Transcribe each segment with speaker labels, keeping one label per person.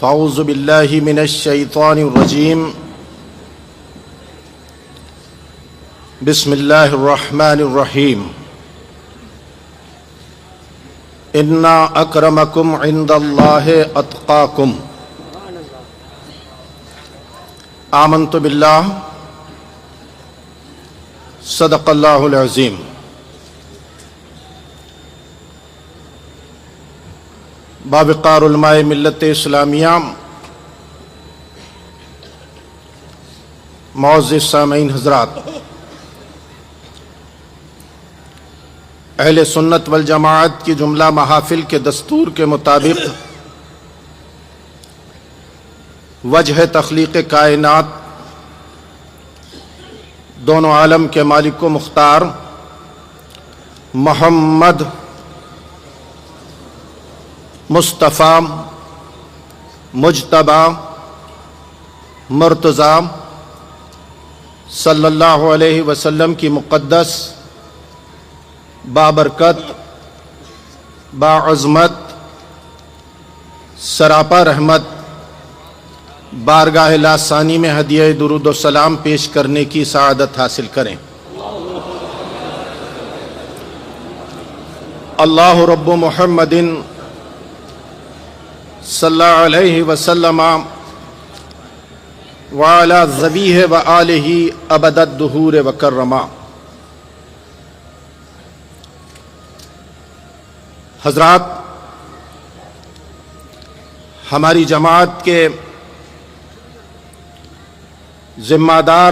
Speaker 1: फ़ाऊज़ु बिल्लाहि मिनश शैतानिर रजीम। बिस्मिल्लाहिर रहमानिर रहीम। इन्ना अक्रमकुम इंदल्लाहि अत्क़ाकुम। आमन्तु बिल्लाह सदक़ल्लाहुल अज़ीम। बावक़ार उलमाए मिल्लत इस्लामिया, मुअज़्ज़िज़ सामीन हज़रात, अहले सुन्नत वल जमाअत की जुमला महाफिल के दस्तूर के मुताबिक वजह तख्लीक़ कायनात, दोनों आलम के मालिक व मुख्तार मोहम्मद मुस्तफ़ा मुज्तबा मुर्तज़ा सल्लल्लाहु अलैहि वसल्लम की मुक़द्दस बाबरकत बाअज़मत सरापा रहमत बारगाह लासानी में हदिया दुरूद व सलाम पेश करने की सआदत हासिल करें। अल्लाहु रब्बु मुहम्मदिन सल्लल्लाहु अलैहि वसल्लम व अला ज़बीह व आलिही अबदद दुहूर व कर्रमा। हज़रात, हमारी जमात के ज़िम्मेदार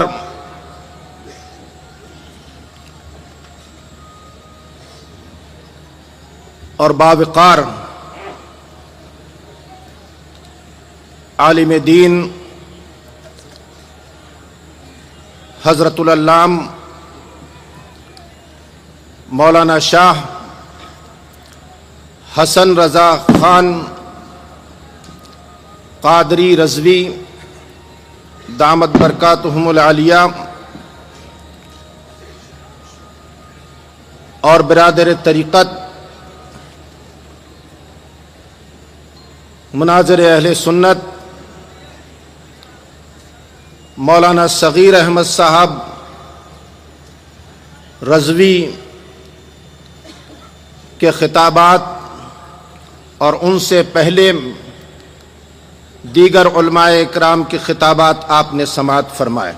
Speaker 1: और बावक़ार आलिम दीन हज़रतुल अल्लाम मौलाना शाह हसन रज़ा ख़ान क़ादरी रज़वी दामत बरकातुहुमुल आलिया और बिरादर तरीक़त मुनाज़िर अहले सुन्नत मौलाना सग़ीर अहमद साहब रज़वी के ख़िताबात और उनसे पहले दीगर उलमाए इकराम के ख़िताबात आपने समाअत फरमाए।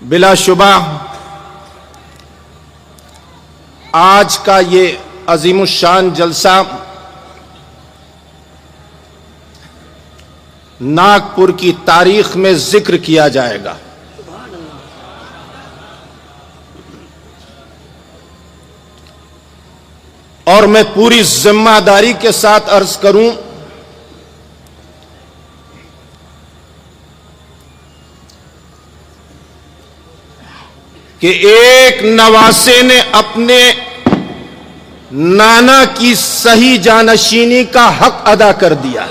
Speaker 1: बिलाशुबा आज का ये अज़ीमुश्शान जलसा नागपुर की तारीख में जिक्र किया जाएगा। और मैं पूरी जिम्मेदारी के साथ अर्ज करूं कि एक नवासे ने अपने नाना की सही जानशीनी का हक अदा कर दिया।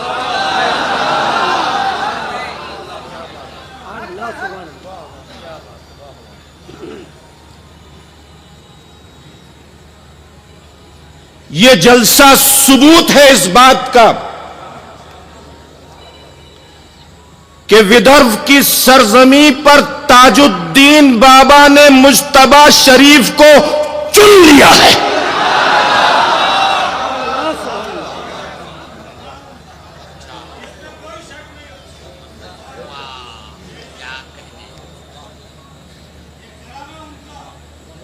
Speaker 1: ये जलसा सबूत है इस बात का कि विदर्भ की सरजमी पर ताजुद्दीन बाबा ने मुज्तबा शरीफ को चुन लिया है।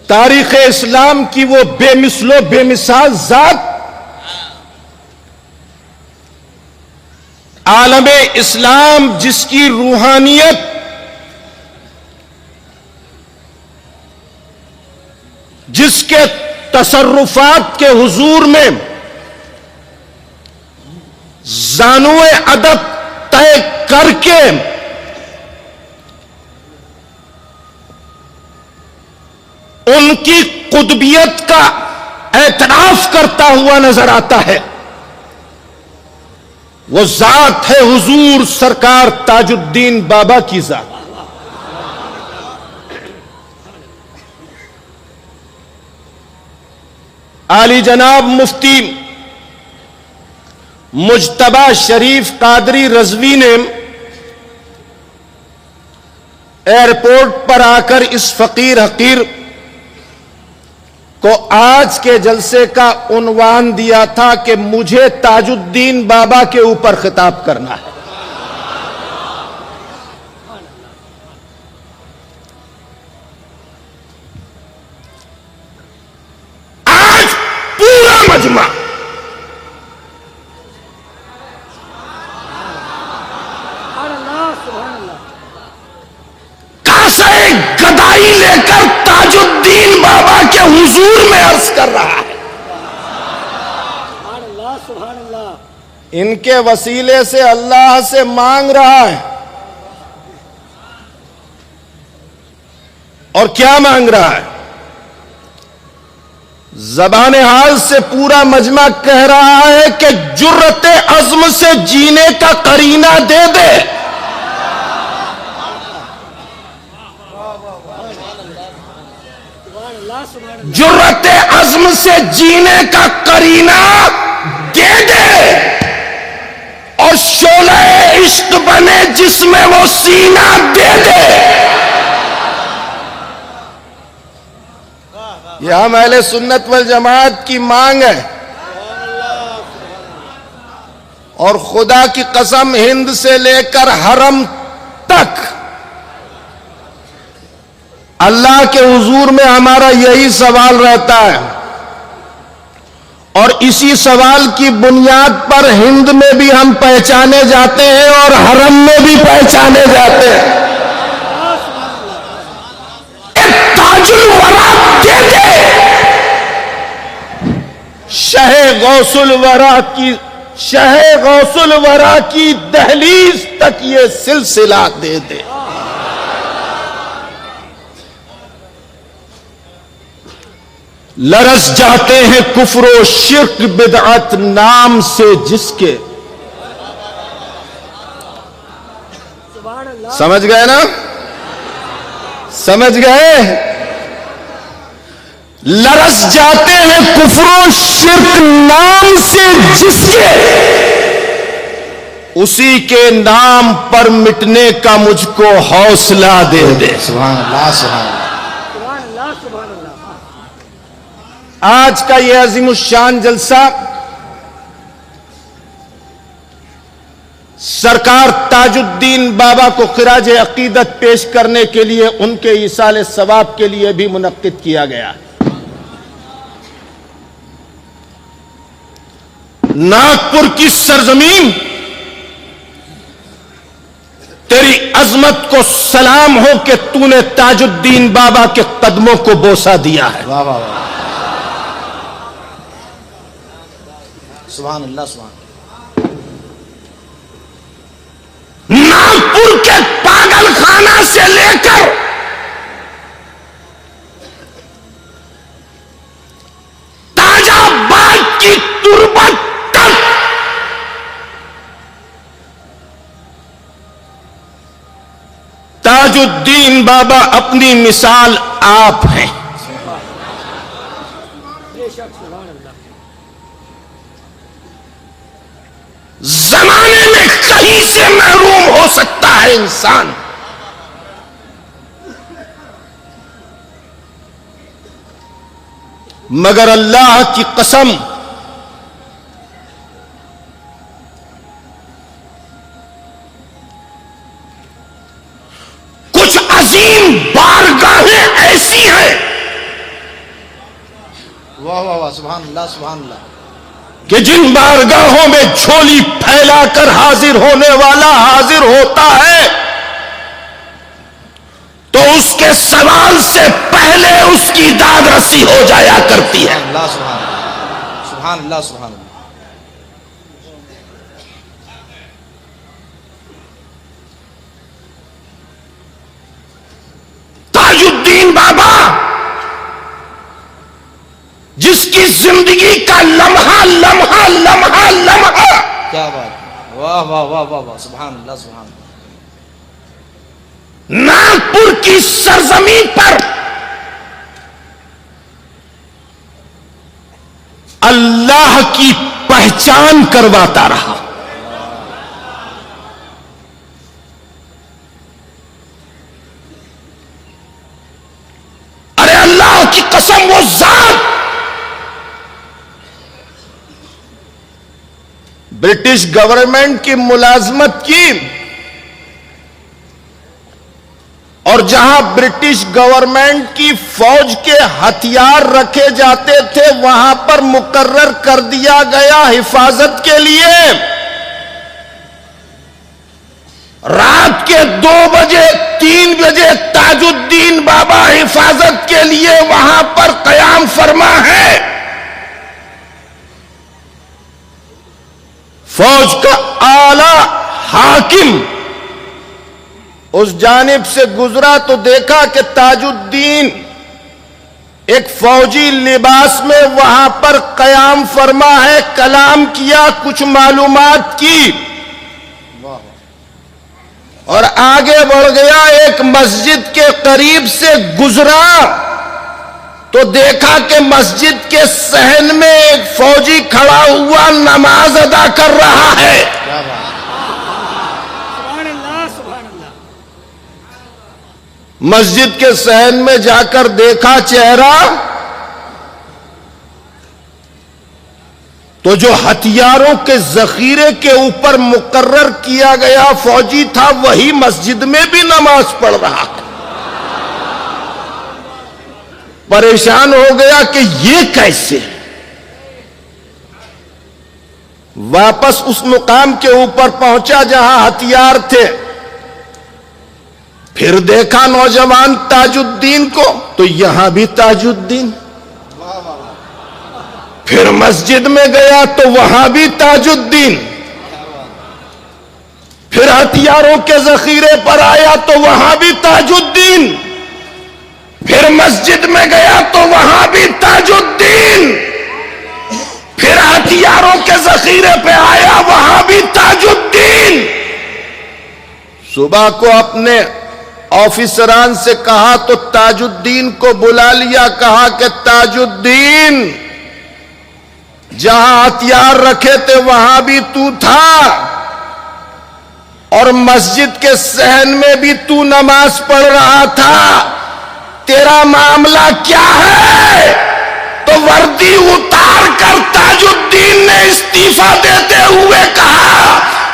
Speaker 1: तारीख़ इस्लाम की वो बेमिसलो बेमिसाल ज़ात आलम इस्लाम जिसकी रूहानियत जिसके तसर्रुफात के हुजूर में ज़ानुए अदब तय करके उनकी कुतबियत का एतराफ करता हुआ नजर आता है, वो जात है हुजूर सरकार ताजुद्दीन बाबा की जात। आली जनाब मुफ्ती मुज्तबा शरीफ कादरी रजवी ने एयरपोर्ट पर आकर इस फकीर हकीर को आज के जलसे का उन्वान दिया था कि मुझे ताजुद्दीन बाबा के ऊपर खिताब करना है। आज पूरा मजमा कासे गदाई लेकर ताजुद्दीन बाबा के हुजूर में अर्ज कर रहा है। इनके वसीले से अल्लाह से मांग रहा है। और क्या मांग रहा है? ज़बान हाल से पूरा मजमा कह रहा है कि जुर्रते अज़्म से जीने का करीना दे दे। जुर्रते अज़्म से जीने का करीना दे दे और शोले इश्क बने जिसमें वो सीना दे दे। यह हम अहले सुन्नत वल जमात की मांग है। और खुदा की कसम हिंद से लेकर हरम तक अल्लाह के हुजूर में हमारा यही सवाल रहता है। और इसी सवाल की बुनियाद पर हिंद में भी हम पहचाने जाते हैं और हरम में भी पहचाने जाते हैं। ताजुल वरा दे दे, शहे गौसुल वरा की दहलीज तक ये सिलसिला दे दे। लरस जाते हैं कुफ्र शिर्क बिदअत नाम से जिसके। समझ गए ना? समझ गए? लरस जाते हैं कुफ्र शिर्क नाम से जिसके, उसी के नाम पर मिटने का मुझको हौसला दे दे। सुभान अल्लाह, सुभान अल्लाह। आज का यह अजीमुश्शान जलसा सरकार ताजुद्दीन बाबा को खिराज अकीदत पेश करने के लिए उनके इसाले सवाब के लिए भी मुनक्किद किया गया। नागपुर की सरजमीन, तेरी अजमत को सलाम हो कि तूने ताजुद्दीन बाबा के कदमों को बोसा दिया है। वाह वाह वाह, सुभान अल्लाह, सुभान। नागपुर के पागलखाना से लेकर ताजाबाद की तुरबत तक ताजुद्दीन बाबा अपनी मिसाल आप हैं। जमाने में कहीं से महरूम हो सकता है इंसान, मगर अल्लाह की कसम कुछ अजीम बारगाहें ऐसी हैं। वाह वाह वाह, सुभान अल्लाह, सुभान अल्लाह, कि जिन बारगाहों में झोली फैलाकर हाजिर होने वाला हाजिर होता है तो उसके सवाल से पहले उसकी दाद रसी हो जाया करती है। अल्लाह, सुभान अल्लाह, सुभान अल्लाह, सुभान अल्लाह। ताजुद्दीन बाबा जिसकी जिंदगी का लम्हा लम्हा लम्हा लम्हा, क्या बात, वाह वाह वाह वाह वाह, सुभान अल्लाह, सुभान अल्लाह। नागपुर की सरजमीन पर अल्लाह की पहचान करवाता रहा। अरे अल्लाह की कसम, वो जात ब्रिटिश गवर्नमेंट की मुलाजमत की और जहां ब्रिटिश गवर्नमेंट की फौज के हथियार रखे जाते थे वहां पर मुकर्रर कर दिया गया हिफाजत के लिए। रात के 2 बजे 3 बजे ताजुद्दीन बाबा हिफाजत के लिए वहां पर कयाम फरमा है। फौज का आला हाकिम उस जानिब से गुजरा तो देखा कि ताजुद्दीन एक फौजी लिबास में वहां पर कयाम फरमा है। कलाम किया, कुछ मालूमात की और आगे बढ़ गया। एक मस्जिद के करीब से गुजरा तो देखा कि मस्जिद के सहन में एक फौजी खड़ा हुआ नमाज अदा कर रहा है। मस्जिद के सहन में जाकर देखा चेहरा तो जो हथियारों के जखीरे के ऊपर मुकर्रर किया गया फौजी था वही मस्जिद में भी नमाज पढ़ रहा है। परेशान हो गया कि ये कैसे। वापस उस मुकाम के ऊपर पहुंचा जहां हथियार थे। फिर देखा नौजवान ताजुद्दीन को तो यहां भी ताजुद्दीन। फिर मस्जिद में गया तो वहां भी ताजुद्दीन। फिर हथियारों के जखीरे पर आया तो वहां भी ताजुद्दीन। फिर मस्जिद में गया तो वहां भी ताजुद्दीन। फिर हथियारों के जखीरे पे आया वहां भी ताजुद्दीन। सुबह को अपने ऑफिसरान से कहा तो ताजुद्दीन को बुला लिया। कहा कि ताजुद्दीन, जहां हथियार रखे थे वहां भी तू था और मस्जिद के सहन में भी तू नमाज पढ़ रहा था। तेरा मामला क्या है? तो वर्दी उतार कर ताजुद्दीन ने इस्तीफा देते हुए कहा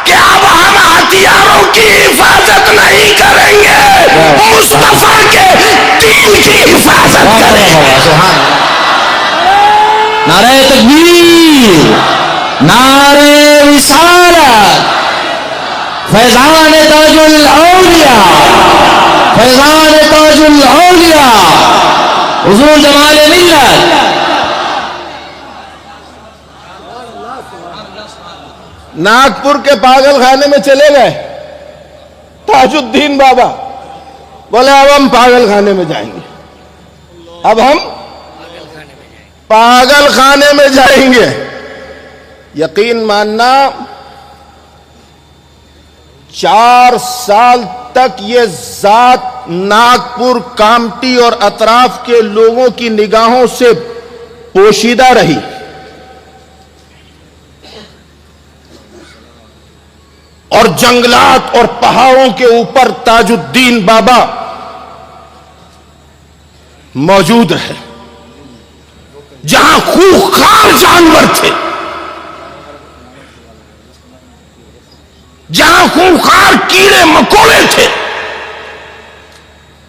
Speaker 1: कि अब हम हथियारों की हिफाजत नहीं करेंगे, मुस्तफा के दीन की हिफाजत करेंगे।
Speaker 2: नारे तकबीर, नारे रिसालत, फैजान ताजुल औलिया, फैजान ताजुल औलिया, हुजूर जमाल मिल्लत।
Speaker 1: नागपुर के पागल खाने में चले गए ताजुद्दीन बाबा। बोले अब हम पागल खाने में जाएंगे, अब हम पागल खाने में जाएंगे। यकीन मानना 4 साल तक ये जात नागपुर, कामटी और अतराफ के लोगों की निगाहों से पोशीदा रही। और जंगलात और पहाड़ों के ऊपर ताजुद्दीन बाबा मौजूद है, जहां खूंखार जानवर थे, जहां खूंखार कीड़े मकोड़े थे।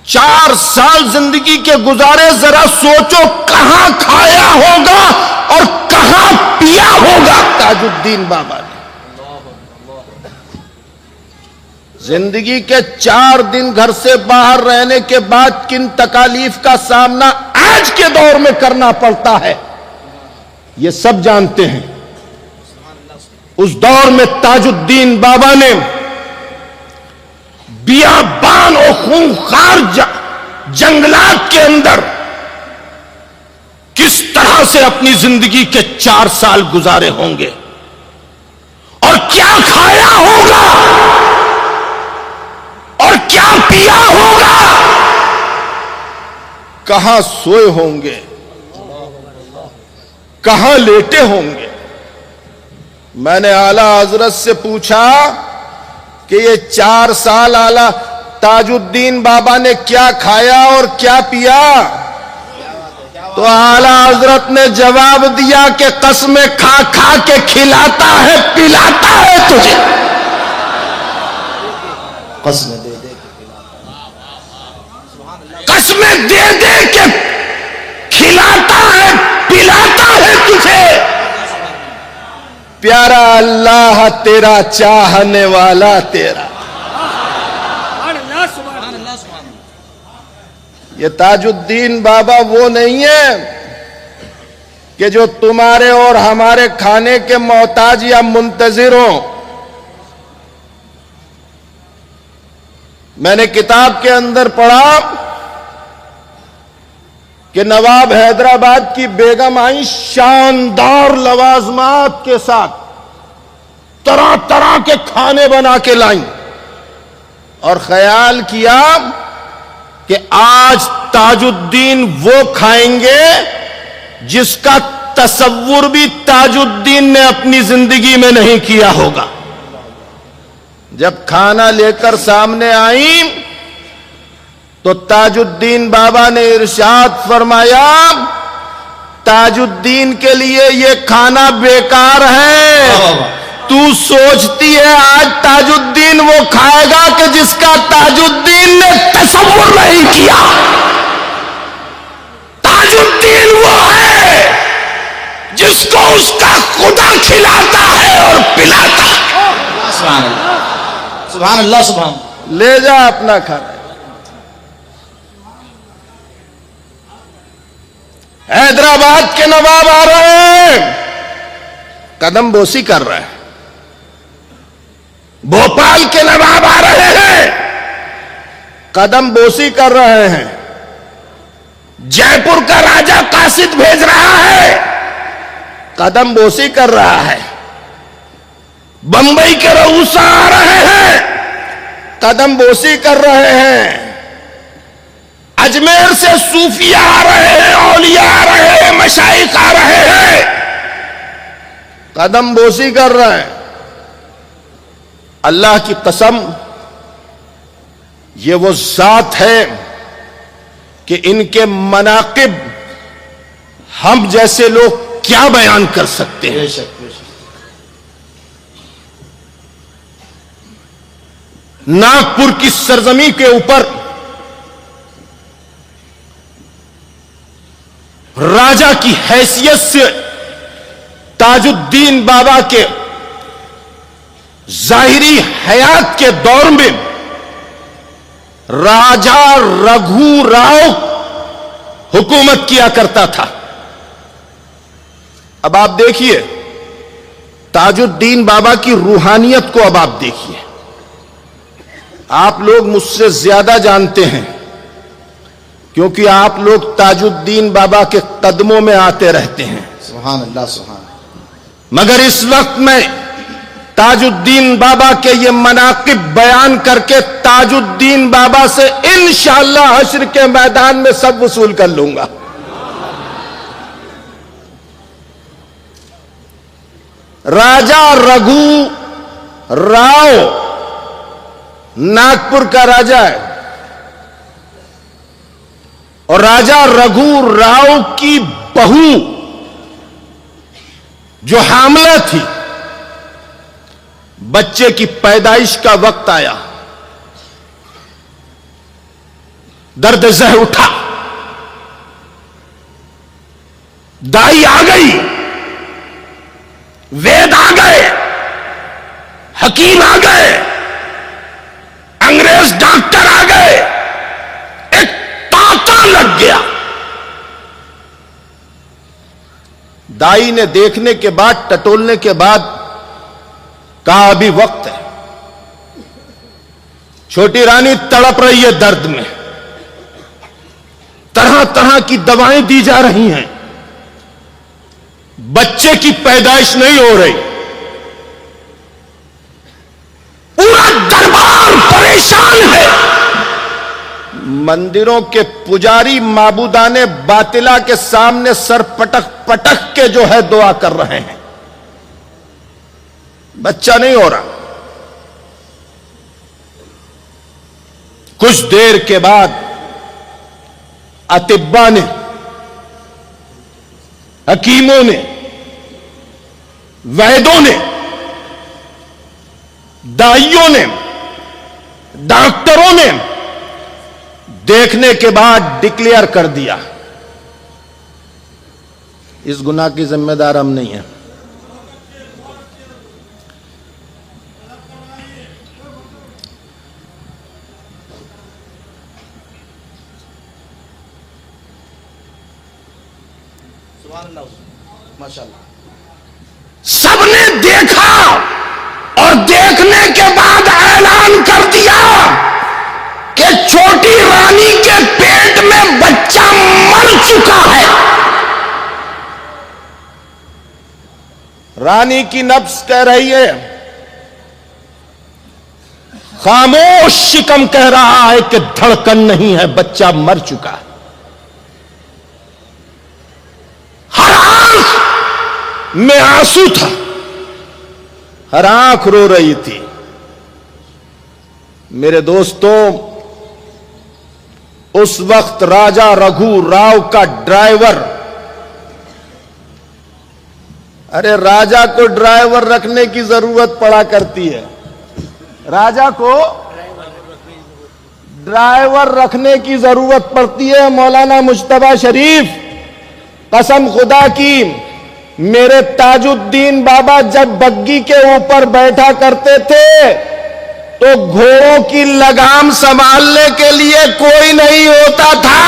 Speaker 1: 4 साल जिंदगी के गुजारे। जरा सोचो कहां खाया होगा और कहां पिया होगा ताजुद्दीन बाबा ने। जिंदगी के 4 दिन घर से बाहर रहने के बाद किन तकालीफ का सामना आज के दौर में करना पड़ता है, ये सब जानते हैं। उस दौर में ताजुद्दीन बाबा ने बियाबान और खूंखार जंगलात के अंदर किस तरह से अपनी जिंदगी के 4 साल गुजारे होंगे और क्या खाया होगा और क्या पिया होगा, कहां सोए होंगे, कहां लेटे होंगे। मैंने आला हजरत से पूछा कि ये 4 साल आला ताजुद्दीन बाबा ने क्या खाया और क्या पिया, तो आला हजरत ने जवाब दिया कि कसमें खा खा के खिलाता है पिलाता है तुझे।
Speaker 2: कसमें दे दे
Speaker 1: कसमें दे दे के खिलाता है पिलाता है तुझे। प्यारा अल्लाह तेरा, चाहने वाला तेरा। ये ताजुद्दीन बाबा वो नहीं है कि जो तुम्हारे और हमारे खाने के मोहताज या मुंतजिर हो। मैंने किताब के अंदर पढ़ा कि नवाब हैदराबाद की बेगम आई शानदार लवाजमात के साथ, तरह तरह के खाने बना के लाई और ख्याल किया कि आज ताजुद्दीन वो खाएंगे जिसका तसव्वुर भी ताजुद्दीन ने अपनी जिंदगी में नहीं किया होगा। जब खाना लेकर सामने आई तो ताजुद्दीन बाबा ने इरशाद फरमाया, ताजुद्दीन के लिए ये खाना बेकार है। तू सोचती है आज ताजुद्दीन वो खाएगा कि जिसका ताजुद्दीन ने तसव्वुर नहीं किया। ताजुद्दीन वो है जिसको उसका खुदा खिलाता है और पिलाता है।
Speaker 2: सुभान अल्लाह, सुभान अल्लाह, सुभान।
Speaker 1: ले जा अपना खाना। हैदराबाद के नवाब आ रहे हैं, कदम बोसी कर रहे हैं। भोपाल के नवाब आ रहे हैं, कदम बोसी कर रहे हैं। जयपुर का राजा कासिद भेज रहा है, कदम बोसी कर रहा है। बंबई के रऊसा आ रहे हैं, कदम बोसी कर रहे हैं। अजमेर से सूफिया आ रहे हैं, औलिया आ रहे हैं, मशाइख आ रहे हैं, कदम बोसी कर रहे हैं। अल्लाह की कसम, ये वो जात है कि इनके मनाकिब हम जैसे लोग क्या बयान कर सकते हैं।
Speaker 2: बेशक बेशक।
Speaker 1: नागपुर की सरजमी के ऊपर राजा की हैसियत से ताजुद्दीन बाबा के जाहिरी हयात के दौर में राजा रघु राव हुकूमत किया करता था। अब आप देखिए ताजुद्दीन बाबा की रूहानियत को, अब आप देखिए। आप लोग मुझसे ज्यादा जानते हैं क्योंकि आप लोग ताजुद्दीन बाबा के कदमों में आते रहते हैं।
Speaker 2: सुभान अल्लाह, सुभान।
Speaker 1: मगर इस वक्त मैं ताजुद्दीन बाबा के ये मनाकिब बयान करके ताजुद्दीन बाबा से इंशाअल्लाह हश्र के मैदान में सब वसूल कर लूंगा। राजा रघु राव नागपुर का राजा है और राजा रघु राव की बहू जो हामला थी, बच्चे की पैदाइश का वक्त आया, दर्द जह उठा, दाई आ गई, वेद आ गए, हकीम आ गए, अंग्रेज डॉक्टर आ गए, एक तांता लग गया। दाई ने देखने के बाद, टटोलने के बाद कहा अभी वक्त है। छोटी रानी तड़प रही है दर्द में, तरह तरह की दवाएं दी जा रही हैं, बच्चे की पैदाइश नहीं हो रही। पूरा दरबार परेशान है। मंदिरों के पुजारी माबूदाने बातिला के सामने सर पटक पटक के जो है दुआ कर रहे हैं। बच्चा नहीं हो रहा। कुछ देर के बाद अतिब्बा ने, हकीमों ने, वैदों ने, दाइयों ने, डॉक्टरों ने देखने के बाद डिक्लेयर कर दिया, इस गुनाह की जिम्मेदार हम नहीं हैं।
Speaker 2: माशाअल्लाह।
Speaker 1: सबने देखा और देखने के बाद ऐलान कर दिया कि छोटी रानी के पेट में बच्चा मर चुका है। रानी की नब्ज कह रही है, खामोश शिकम कह रहा है कि धड़कन नहीं है, बच्चा मर चुका है। हर आंख में आंसू था, हर आंख रो रही थी। मेरे दोस्तों, उस वक्त राजा रघु राव का ड्राइवर, अरे राजा को ड्राइवर रखने की जरूरत पड़ा करती है, राजा को ड्राइवर रखने की जरूरत पड़ती है। मौलाना मुश्तबा शरीफ, कसम खुदा की, मेरे ताजुद्दीन बाबा जब बग्गी के ऊपर बैठा करते थे तो घोड़ों की लगाम संभालने के लिए कोई नहीं होता था,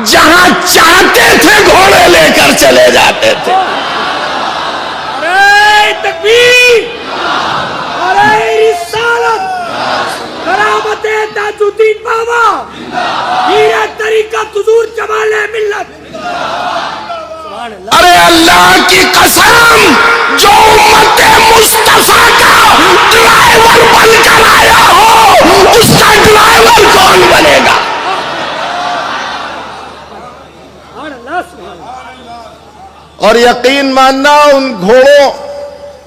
Speaker 1: जहां चाहते थे घोड़े लेकर चले जाते थे।
Speaker 3: अरे तकबीर, अरे रिसालत, करामते ताजुद्दीन बाबा, हीरा तरीका हुजूर जमाले मिल्लत।
Speaker 1: अरे अल्लाह की कसम, जो उम्मत मुस्तफा का ड्राइवर बनकर आया हो, उसका ड्राइवर कौन बनेगा? और यकीन मानना, उन घोड़ों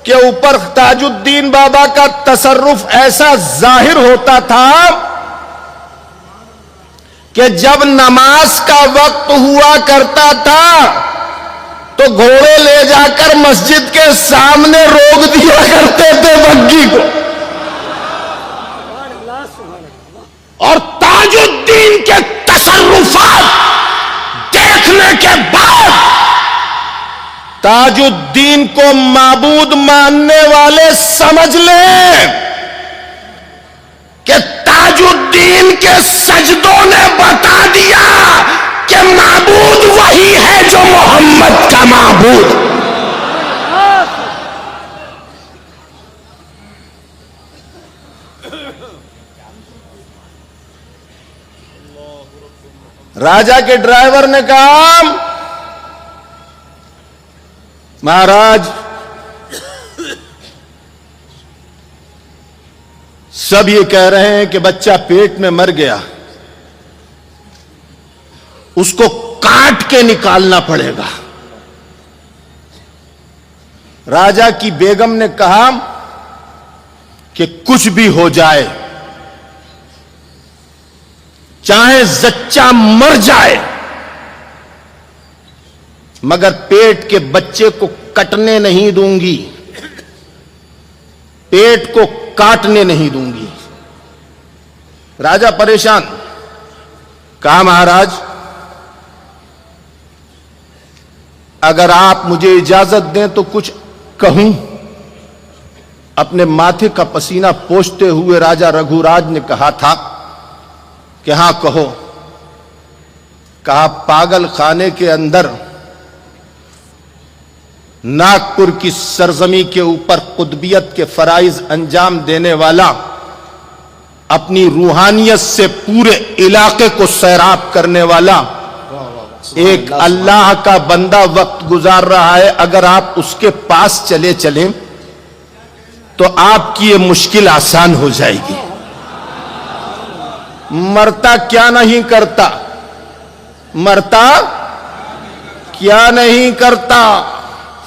Speaker 1: के ऊपर ताजुद्दीन बाबा का तसर्रुफ ऐसा जाहिर होता था कि जब नमाज का वक्त हुआ करता था तो घोड़े ले जाकर मस्जिद के सामने रोक दिया करते थे बग्गी को। और ताजुद्दीन के तसर्रुफात देखने के बाद ताजुद्दीन को माबूद मानने वाले समझ लें कि ताजुद्दीन के सजदों ने बता दिया कि माबूद वही है जो मोहम्मद का माबूद। राजा के ड्राइवर ने कहा, महाराज सब ये कह रहे हैं कि बच्चा पेट में मर गया, उसको काट के निकालना पड़ेगा। राजा की बेगम ने कहा कि कुछ भी हो जाए, चाहे जच्चा मर जाए, मगर पेट के बच्चे को कटने नहीं दूंगी, पेट को काटने नहीं दूंगी। राजा परेशान, कहा महाराज अगर आप मुझे इजाजत दें तो कुछ कहूं। अपने माथे का पसीना पोंछते हुए राजा रघुराज ने कहा था कि हां कहो। कहा पागल खाने के अंदर नागपुर की सरजमी के ऊपर कुतुबियत के फराइज अंजाम देने वाला, अपनी रूहानियत से पूरे इलाके को सैराब करने वाला एक अल्लाह का बंदा वक्त गुजार रहा है। अगर आप उसके पास चले चलें तो आपकी ये मुश्किल आसान हो जाएगी। मरता क्या नहीं करता, मरता क्या नहीं करता,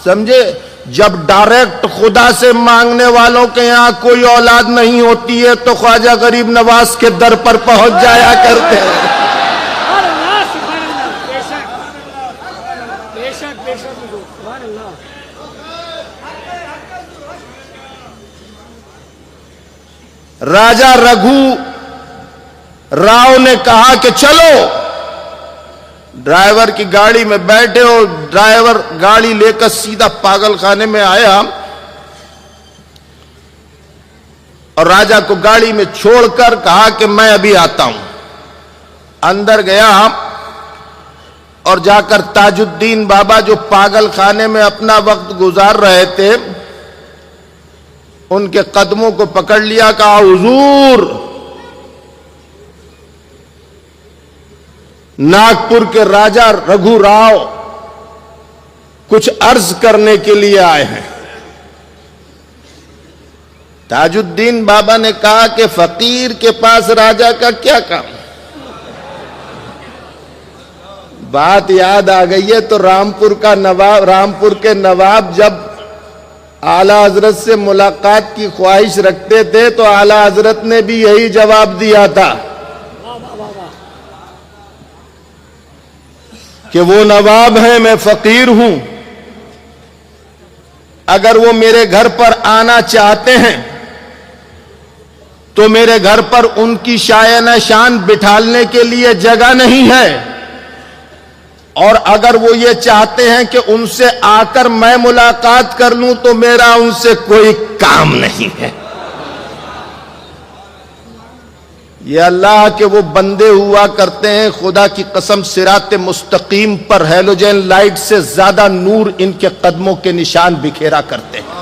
Speaker 1: समझे। जब डायरेक्ट खुदा से मांगने वालों के यहां कोई औलाद नहीं होती है तो ख्वाजा गरीब नवाज के दर पर पहुंच जाया करते हैं।
Speaker 3: अल्लाह सुभान अल्लाह, बेशक बेशक बेशक हुजूर, सुभान अल्लाह।
Speaker 1: राजा रघु राव ने कहा कि चलो, ड्राइवर की गाड़ी में बैठे और ड्राइवर गाड़ी लेकर सीधा पागल खाने में आया और राजा को गाड़ी में छोड़कर कहा कि मैं अभी आता हूं। अंदर गया और जाकर ताजुद्दीन बाबा जो पागल खाने में अपना वक्त गुजार रहे थे उनके कदमों को पकड़ लिया, कहा हुजूर, नागपुर के राजा रघु राव कुछ अर्ज करने के लिए आए हैं। ताजुद्दीन बाबा ने कहा कि फकीर के पास राजा का क्या काम। बात याद आ गई है तो रामपुर के नवाब जब आला हजरत से मुलाकात की ख्वाहिश रखते थे तो आला हजरत ने भी यही जवाब दिया था कि वो नवाब है, मैं फकीर हूं, अगर वो मेरे घर पर आना चाहते हैं तो मेरे घर पर उनकी शायना शान बिठालने के लिए जगह नहीं है, और अगर वो ये चाहते हैं कि उनसे आकर मैं मुलाकात कर लूं तो मेरा उनसे कोई काम नहीं है। ये अल्लाह के वो बंदे हुआ करते हैं, खुदा की कसम सिराते मुस्तकीम पर हैलोजन लाइट से ज्यादा नूर इनके कदमों के निशान बिखेरा करते हैं।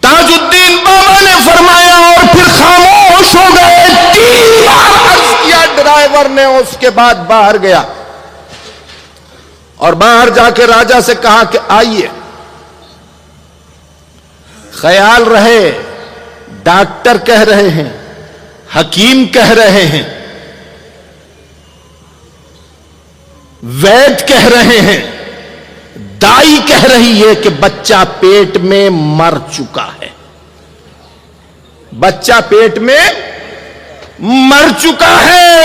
Speaker 1: ताजुद्दीन बाबा ने फरमाया और फिर खामोश हो गए। 3 बार अर्ज किया ड्राइवर ने, उसके बाद बाहर गया और बाहर जाके राजा से कहा कि आइए, ख्याल रहे डॉक्टर कह रहे हैं, हकीम कह रहे हैं, वैद्य कह रहे हैं, दाई कह रही है कि बच्चा पेट में मर चुका है, बच्चा पेट में मर चुका है।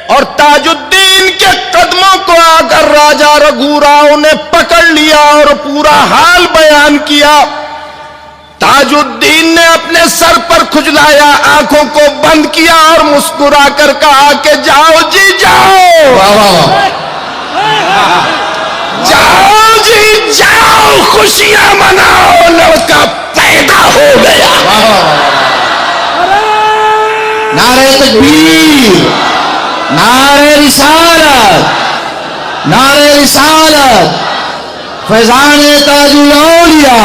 Speaker 1: और ताजुद्दीन के कदमों को आकर राजा रघु राव ने पकड़ लिया और पूरा हाल बयान किया। ताजुद्दीन ने अपने सर पर खुजलाया, आंखों को बंद किया और मुस्कुराकर कहा कि जाओ जी जाओ, जाओ जी जाओ, खुशियां मनाओ, लड़का पैदा हो गया।
Speaker 2: नारे तकबीर, नारे रिसालत, नारे रिसालत, फैजान ताजुल औलिया।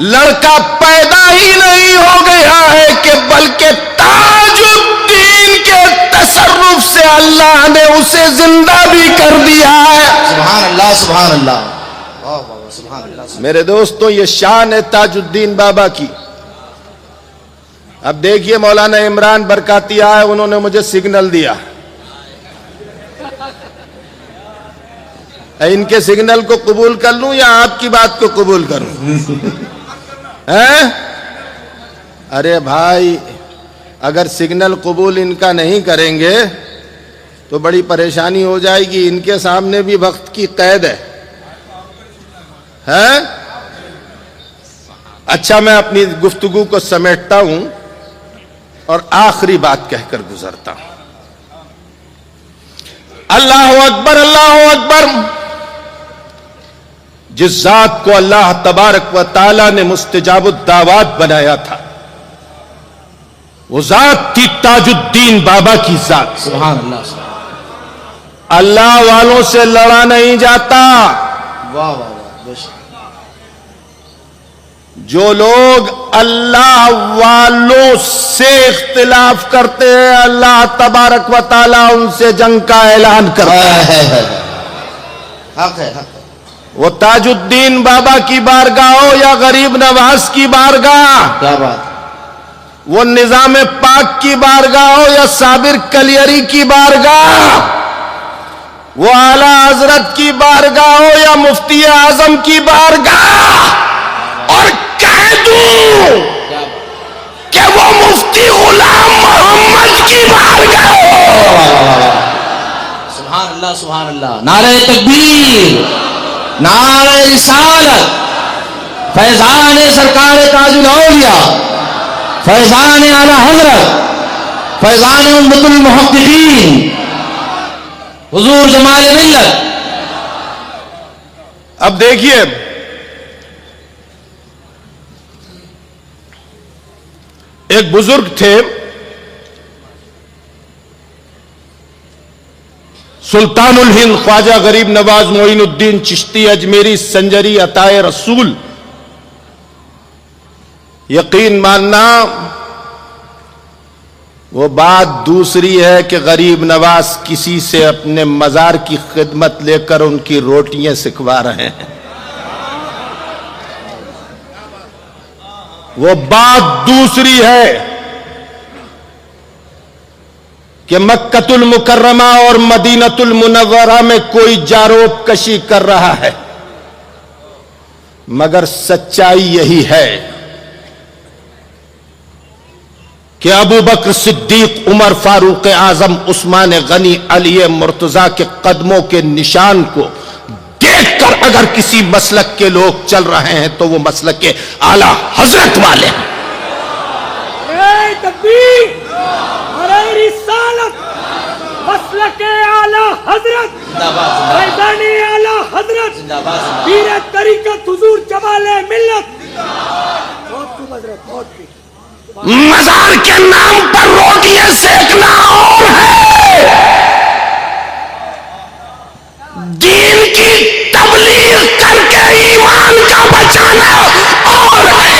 Speaker 1: लड़का पैदा ही नहीं हो गया है कि बल्कि ताजुद्दीन के तसर्रुफ से अल्लाह ने उसे जिंदा भी कर दिया है।
Speaker 2: सुभान अल्लाह, सुभान अल्लाह, वाह वाह, सुभान अल्लाह।
Speaker 1: मेरे दोस्तों, ये शान है ताजुद्दीन बाबा की। अब देखिए, मौलाना इमरान बरकाती आए, उन्होंने मुझे सिग्नल दिया। इनके सिग्नल को कबूल कर लूं या आपकी बात को कबूल करूं? हैं? अरे भाई, अगर सिग्नल कबूल इनका नहीं करेंगे तो बड़ी परेशानी हो जाएगी। इनके सामने भी वक्त की कैद है। हैं? अच्छा, मैं अपनी गुफ्तगू को समेटता हूं और आखिरी बात कहकर गुजरता हूं। अल्लाह अकबर, अल्लाह अकबर। जिस जात को अल्लाह तबारक व ताला ने मुस्तजाबुद्दावात बनाया था वो जात थी ताजुद्दीन बाबा की जात।
Speaker 2: सुभान अल्लाह,
Speaker 1: अल्लाह वालों से लड़ा नहीं जाता।
Speaker 2: वाह वाह वाह, बेशक।
Speaker 1: जो लोग अल्लाह वालों से इख्तिलाफ करते हैं, अल्लाह तबारक व ताला उनसे जंग का ऐलान करता है।
Speaker 2: हक है, हक है।
Speaker 1: वो ताजुद्दीन बाबा की बारगाह हो या गरीब नवाज की बारगाह,
Speaker 2: क्या बात।
Speaker 1: वो निजाम पाक की बारगाह हो या साबिर कलियरी की बारगाह, वो आला हजरत की बारगाह हो या मुफ्ती आजम की बारगाह, और कह दूं कि वो मुफ्ती गुलाम मोहम्मद की बारगाह हो।
Speaker 2: सुभान अल्लाह, सुभान अल्लाह। नारे तकबीर, नारे रिसालत, फैजान सरकार ताजुल औलिया, फैजान आला हजरत, फैजान उम्मतुल मुहक्किकीन, हुजूर जमाल मिल्लत।
Speaker 1: अब देखिए, एक बुजुर्ग थे सुल्तानुल हिंद ख्वाजा गरीब नवाज मोइनुद्दीन चिश्ती अजमेरी संजरी अताए रसूल। यकीन मानना, वो बात दूसरी है कि गरीब नवाज किसी से अपने मजार की खिदमत लेकर उनकी रोटियां सिखवा रहे हैं। वो बात दूसरी है कि मक्कतुल मुकर्रमा और मदीनतुल मुनव्वरा में कोई जारोब कशी कर रहा है, मगर सच्चाई यही है कि अबू बकर सिद्दीक, उमर फारूक आजम, उस्मान गनी, अली मुर्तजा के कदमों के निशान को देखकर अगर किसी मसलक के लोग चल रहे हैं तो वो मसलक के आला हजरत वाले हैं।
Speaker 3: अरे तकबीर, अरे रिसालत, मसलक आला हजरत, फैजान आला हजरत, पीर तरीकत हुजूर जमाल मिल्लत। बहुत खूब हजरत, बहुत खूब।
Speaker 1: मजार के नाम पर रोटियां सेकना और है, दीन की तबलीग करके ईमान का बचाना और है।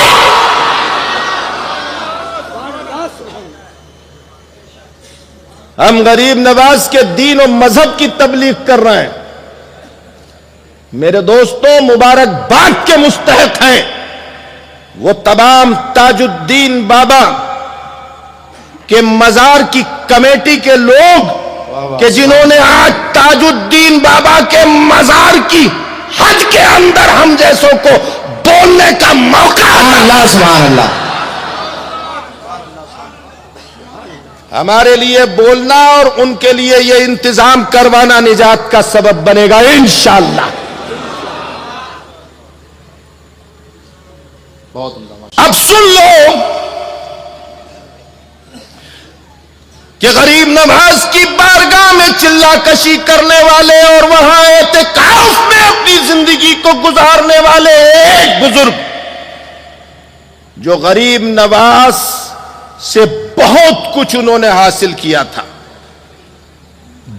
Speaker 1: हम गरीब नवाज के दीन और मजहब की तबलीग कर रहे हैं। मेरे दोस्तों, मुबारकबाद के मुस्तहक हैं वो तमाम ताजुद्दीन बाबा के मजार की कमेटी के लोग कि जिन्होंने आज ताजुद्दीन बाबा के मजार की हज के अंदर हम जैसों को बोलने का मौका।
Speaker 2: अल्लाह, सुभान अल्लाह।
Speaker 1: हमारे लिए बोलना और उनके लिए यह इंतजाम करवाना निजात का सबब बनेगा इंशाअल्लाह।
Speaker 2: बहुत उम्दा।
Speaker 1: अब सुन लो कि गरीब नवाज की बारगाह में चिल्ला कशी करने वाले और वहां एतिकाफ में अपनी जिंदगी को गुजारने वाले एक बुजुर्ग, जो गरीब नवाज से बहुत कुछ उन्होंने हासिल किया था,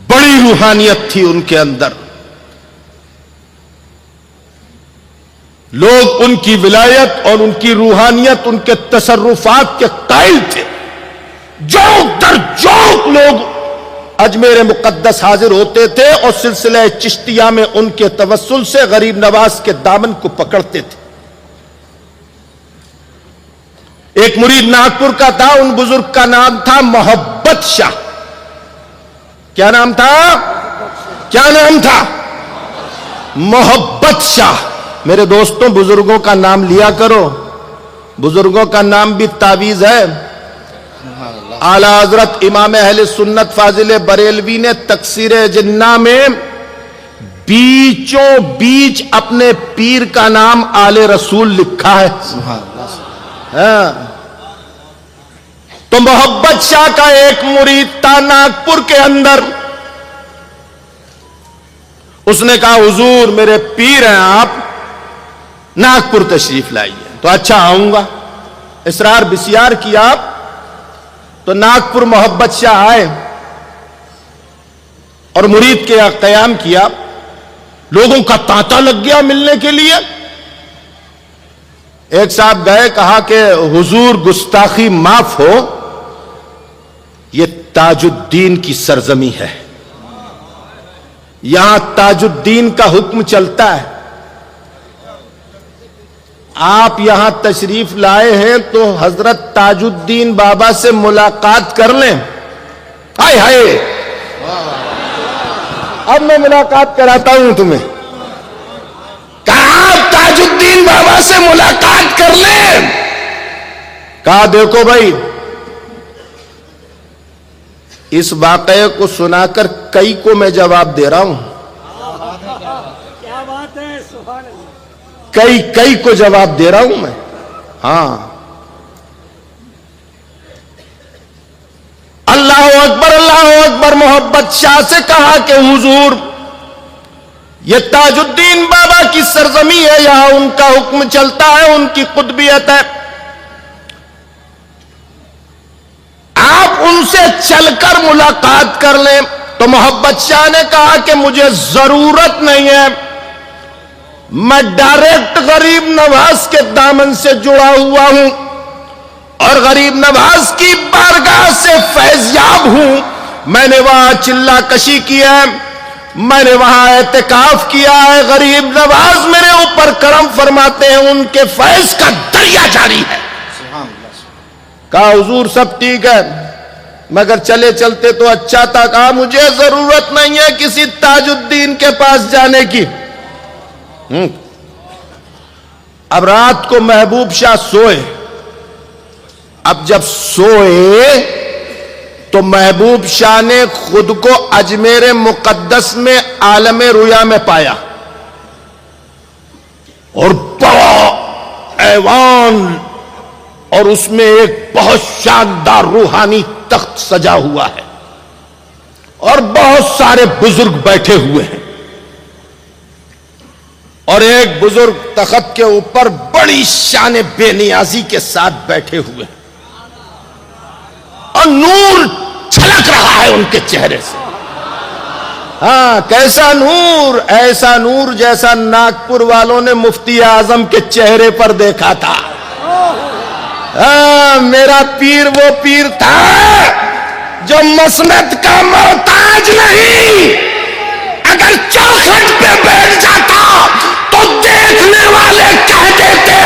Speaker 1: बड़ी रूहानियत थी उनके अंदर, लोग उनकी विलायत और उनकी रूहानियत, उनके तसर्रुफात के कायल थे। जौक दर जौक लोग अजमेर मुकद्दस हाजिर होते थे और सिलसिले चिश्तिया में उनके तवस्सुल से गरीब नवाज के दामन को पकड़ते थे। एक मुरीद नागपुर का था, उन बुजुर्ग का नाम था मोहब्बत शाह। क्या नाम था? क्या नाम था? मोहब्बत शाह। मेरे दोस्तों, बुजुर्गों का नाम लिया करो, बुजुर्गों का नाम भी तावीज है। आला हजरत इमाम अहले सुन्नत फाजिल बरेलवी ने तकसीरे जिन्ना में बीचों बीच अपने पीर का नाम आले रसूल लिखा है। हाँ। तो मोहब्बत शाह का एक मुरीद था नागपुर के अंदर, उसने कहा हुजूर मेरे पीर हैं आप, नागपुर तशरीफ लाइए। तो अच्छा आऊंगा। इसरार बिसियार किया तो नागपुर मोहब्बत शाह आए और मुरीद के कयाम किया। लोगों का तांता लग गया मिलने के लिए। एक साहब गए, कहा कि हुजूर गुस्ताखी माफ हो, ये ताजुद्दीन की सरजमी है, यहां ताजुद्दीन का हुक्म चलता है। आप यहां तशरीफ लाए हैं तो हजरत ताजुद्दीन बाबा से मुलाकात कर लें। हाय हाय, अब मैं मुलाकात कराता हूं तुम्हें। कहा आप ताजुद्दीन बाबा से मुलाकात कर लें। कहा देखो भाई, इस वाकये को सुनाकर कई को मैं जवाब दे रहा हूं।
Speaker 3: क्या बात है, सुभान अल्लाह।
Speaker 1: कई को जवाब दे रहा हूं मैं। हां, अल्लाह अकबर। मोहब्बत शाह से कहा कि हुजूर, ये ताजुद्दीन बाबा की सरजमी है, यहां उनका हुक्म चलता है, उनकी कुतबियत है, आप उनसे चलकर मुलाकात कर लें। तो मोहब्बत शाह ने कहा कि मुझे जरूरत नहीं है, मैं डायरेक्ट गरीब नवाज के दामन से जुड़ा हुआ हूं और गरीब नवाज की बारगाह से फैज़याब हूं। मैंने वहां चिल्ला कशी की है, मैंने वहां एहतिकाफ किया है, गरीब नवाज मेरे ऊपर करम फरमाते हैं, उनके फैज का दरिया जारी है। कहा हुजूर सब ठीक है, मगर चले चलते तो अच्छा था। कहा मुझे जरूरत नहीं है किसी ताजुद्दीन के पास जाने की। अब रात को महबूब शाह सोए। अब जब सोए तो महबूब शाह ने खुद को अजमेर मुकद्दस में आलमे रुया में पाया और बड़ा ऐवान और उसमें एक बहुत शानदार रूहानी तख्त सजा हुआ है और बहुत सारे बुजुर्ग बैठे हुए हैं और एक बुजुर्ग तख्त के ऊपर बड़ी शान बेनियाजी के साथ बैठे हुए हैं और नूर छलक रहा है उनके चेहरे से। हाँ, कैसा नूर, ऐसा नूर जैसा नागपुर वालों ने मुफ्ती आजम के चेहरे पर देखा था। मेरा पीर वो पीर था जो मसनद का मोहताज नहीं, अगर चौखट पे बैठ जाता तो देखने वाले कह देते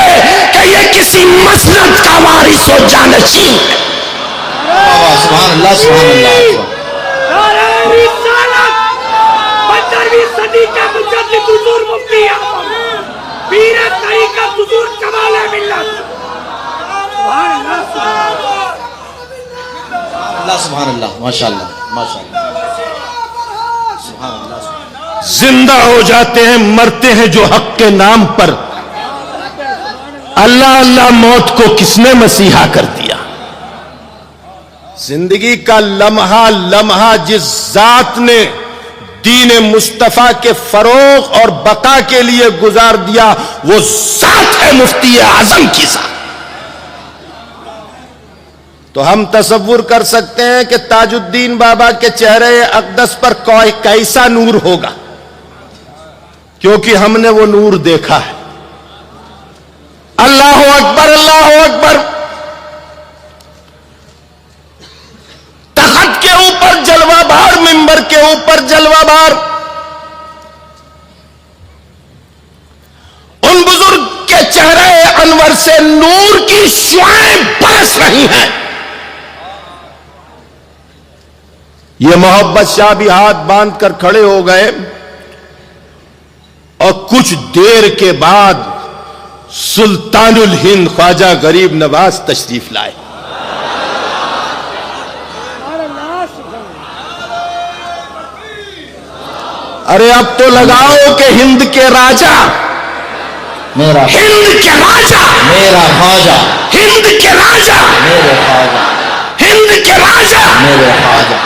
Speaker 1: कि ये किसी मसनद का वारिस हो जानशीन है।
Speaker 2: सुभान अल्लाह, सुभान अल्लाह।
Speaker 3: 15वीं सदी के मुजद्दिद हुजूर मुफ्ती आजम पीर तरीक़त हुजूर कमाल मिल्लत। सुभान अल्लाह,
Speaker 2: सुभान अल्लाह, माशाअल्लाह, माशाअल्लाह, सुभान अल्लाह।
Speaker 1: जिंदा हो जाते हैं, मरते हैं जो हक के नाम पर। अल्लाह अल्लाह मौत को किसने मसीहा कर दिया। जिंदगी का लम्हा लम्हा जिस जात ने दीन मुस्तफा के फरोग और बका के लिए गुजार दिया, वो जात है मुफ्ती आजम की जात। तो हम तसव्वुर कर सकते हैं कि ताजुद्दीन बाबा के चेहरे अक़दस पर कैसा नूर होगा, क्योंकि हमने वो नूर देखा है। अल्लाह अकबर, अल्लाह अकबर। तख्त के ऊपर जलवाबार, मिंबर के ऊपर जलवाबार। उन बुजुर्ग के चेहरे अनवर से नूर की शुआएं बरस रही हैं। ये मोहब्बत शाह भी हाथ बांध कर खड़े हो गए और कुछ देर के बाद सुल्तानुल हिंद ख्वाजा गरीब नवाज तशरीफ लाए। अरे अब तो लगाओ कि हिंद के राजा,
Speaker 2: मेरा
Speaker 1: हिंद के राजा,
Speaker 2: मेरा ख्वाजा,
Speaker 1: हिंद के राजा,
Speaker 2: मेरे ख्वाजा,
Speaker 1: हिंद के राजा।
Speaker 2: मेरे ख्वाजा।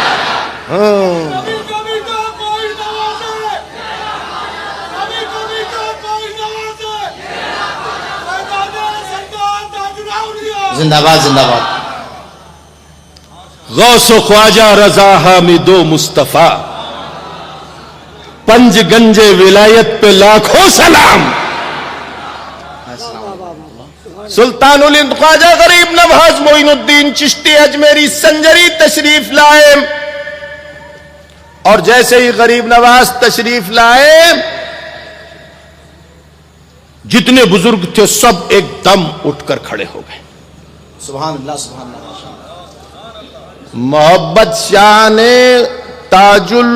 Speaker 2: जिंदाबाद, जिंदाबाद।
Speaker 1: गौसो ख्वाजा रजा हामिदो मुस्तफा, पंजगंजे विलायत पे लाखों सलाम। सुल्तानुल हिंद ख्वाजा गरीब नवाज मोइनुद्दीन चिश्ती अजमेरी संजरी तशरीफ लाए और जैसे ही गरीब नवाज तशरीफ लाए जितने बुजुर्ग थे सब एकदम उठकर खड़े हो गए।
Speaker 2: सुभान अल्लाह, सुभान अल्लाह, माशाअल्लाह।
Speaker 1: मोहब्बत शाह ने ताजुल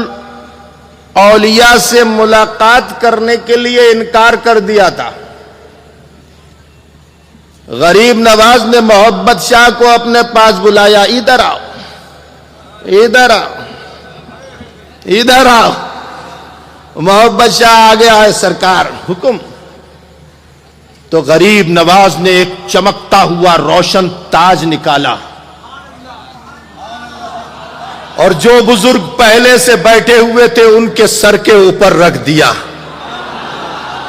Speaker 1: औलिया से मुलाकात करने के लिए इनकार कर दिया था। गरीब नवाज ने मोहब्बत शाह को अपने पास बुलाया, इधर आओ, इधर आओ, इधर आओ। मोहब्बत शाह आगे आए, सरकार हुक्म। तो गरीब नवाज ने एक चमकता हुआ रोशन ताज निकाला और जो बुजुर्ग पहले से बैठे हुए थे उनके सर के ऊपर रख दिया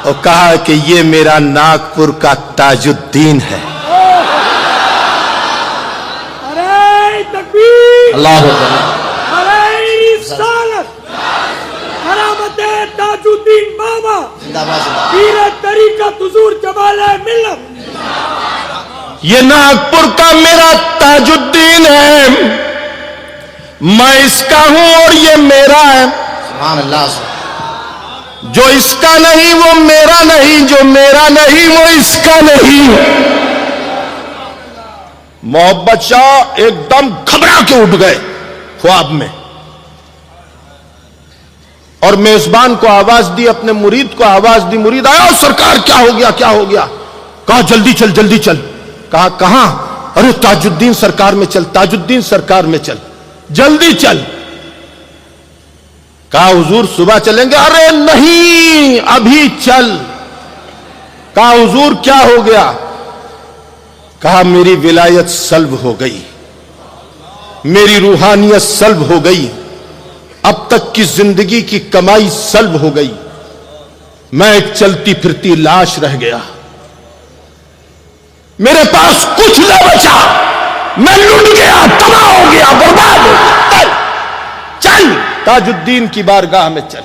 Speaker 1: और कहा कि ये मेरा नागपुर का ताजुद्दीन है।
Speaker 3: अरे तकबीर,
Speaker 2: अल्लाह अकबर।
Speaker 3: अरे रिसालत, करामते ताजुद्दीन बाबा,
Speaker 2: जिंदाबाद, जिंदाबाद।
Speaker 3: पीर तरीकत हुजूर जमाल मिल्लत।
Speaker 1: ये नागपुर का मेरा ताजुद्दीन है, मैं इसका हूं और ये मेरा है।
Speaker 2: सुभान अल्लाह, सुभान।
Speaker 1: जो इसका नहीं वो मेरा नहीं, जो मेरा नहीं वो इसका नहीं। मोहब्बत शाह एकदम घबरा के उठ गए ख्वाब में और मेजबान को आवाज दी, अपने मुरीद को आवाज दी। मुरीद आया, सरकार क्या हो गया, क्या हो गया? कहा जल्दी चल, जल्दी चल। कहा कहां? अरे ताजुद्दीन सरकार में चल, ताजुद्दीन सरकार में चल, जल्दी चल। कहा हुजूर सुबह चलेंगे? अरे नहीं, अभी चल। कहा हुजूर क्या हो गया? कहा मेरी विलायत सल्ब हो गई, मेरी रूहानियत सल्ब हो गई, अब तक की जिंदगी की कमाई सल्ब हो गई, मैं एक चलती फिरती लाश रह गया, मेरे पास कुछ न बचा, मैं लुट गया, तबाह हो गया, बर्बाद हो गया। चल ताजुद्दीन की बारगाह में चल।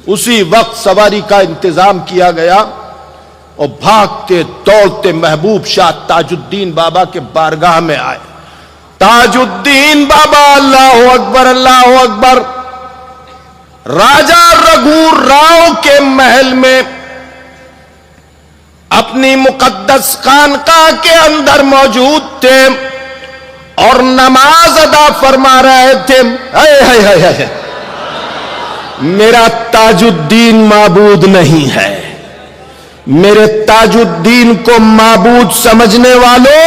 Speaker 1: उसी वक्त सवारी का इंतजाम किया गया और भागते दौड़ते महबूब शाह ताजुद्दीन बाबा के बारगाह में आए। ताजुद्दीन बाबा, अल्लाह अकबर, अल्लाह अकबर। राजा रघु राव के महल में अपनी मुकद्दस खानकाह के अंदर मौजूद थे और नमाज अदा फरमा रहे थे। है मेरा ताजुद्दीन माबूद नहीं है, मेरे ताजुद्दीन को माबूद समझने वालों,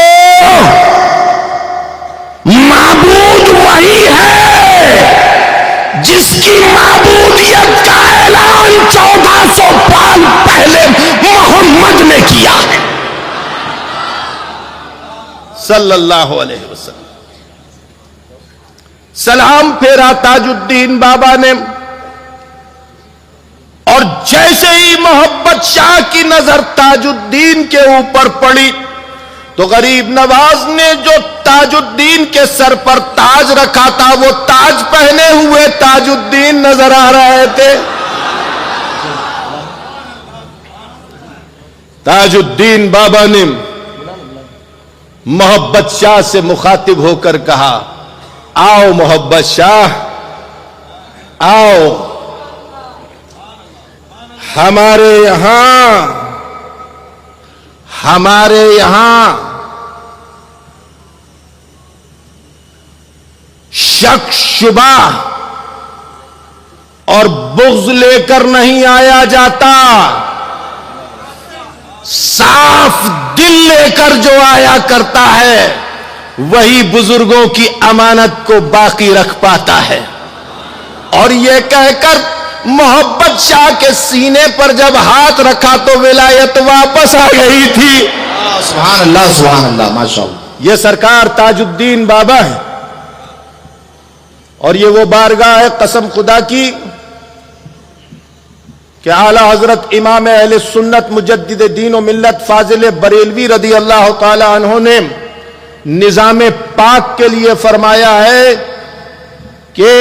Speaker 1: माबूद वही है जिसकी माबूदियत का ऐलान 1400 साल पहले मोहम्मद ने किया है सल्लल्लाहु अलैहि वसल्लम। सलाम फेरा ताजुद्दीन बाबा ने और जैसे ही मोहब्बत शाह की नजर ताजुद्दीन के ऊपर पड़ी तो गरीब नवाज ने जो ताजुद्दीन के सर पर ताज रखा था वो ताज पहने हुए ताजुद्दीन नजर आ रहे थे। ताजुद्दीन बाबा ने मोहब्बत शाह से मुखातिब होकर कहा, आओ मोहब्बत शाह, आओ, हमारे यहां शक शुबा और बुग़्ज़ लेकर नहीं आया जाता, साफ दिल लेकर जो आया करता है वही बुजुर्गों की अमानत को बाकी रख पाता है। और यह कहकर मोहब्बत शाह के सीने पर जब हाथ रखा तो विलायत वापस आ गई थी।
Speaker 2: सुभान अल्लाह, सुभान अल्लाह, माशाअल्लाह।
Speaker 1: यह सरकार ताजुद्दीन बाबा है और ये वो बारगाह है कसम खुदा की कि आला हजरत इमाम अहले सुन्नत मुजद्दिद दीन व मिल्लत फाजिल बरेलवी रदी अल्लाह ताला अन्हु ने निजाम पाक के लिए फरमाया है कि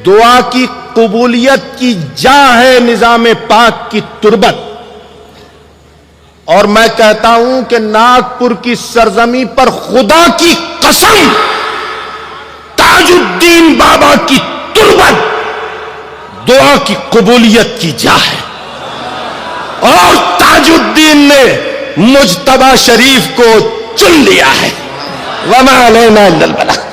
Speaker 1: दुआ की कबूलियत की जा है निजाम पाक की तुरबत। और मैं कहता हूं कि नागपुर की सरजमी पर खुदा की कसम ताजुद्दीन बाबा की तुरबत दुआ की कबूलियत की जा है। और ताजुद्दीन ने मुजतबा शरीफ को चुन लिया है। वमा अलैना इल्लल बलाग।